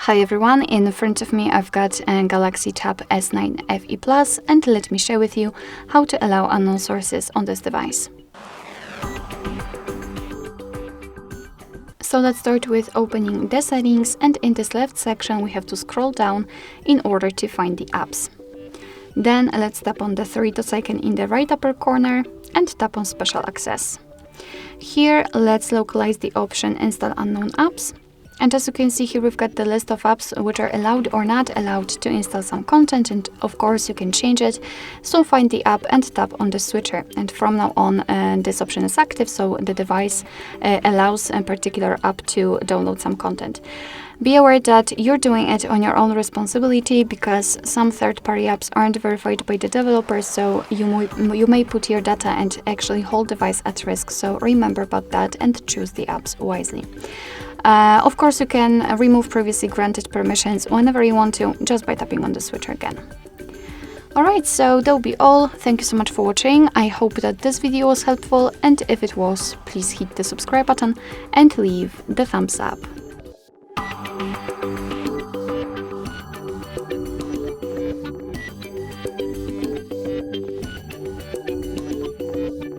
Hi everyone, in front of me I've got a Galaxy Tab S9 FE Plus, and let me share with you how to allow unknown sources on this device. So let's start with opening the settings, and in this left section we have to scroll down in order to find the apps. Then let's tap on the three dots icon in the right upper corner and tap on Special Access. Here let's localize the option Install Unknown Apps. And as you can see here, we've got the list of apps which are allowed or not allowed to install some content, and of course you can change it. So find the app and tap on the switcher, and from now on this option is active, so the device allows a particular app to download some content. Be aware that you're doing it on your own responsibility, because some third-party apps aren't verified by the developers, so you may put your data and actually whole device at risk. So remember about that and choose the apps wisely. Of course, you can remove previously granted permissions whenever you want to, just by tapping on the switcher again. Alright, so that'll be all. Thank you so much for watching. I hope that this video was helpful, and if it was, please hit the subscribe button and leave the thumbs up.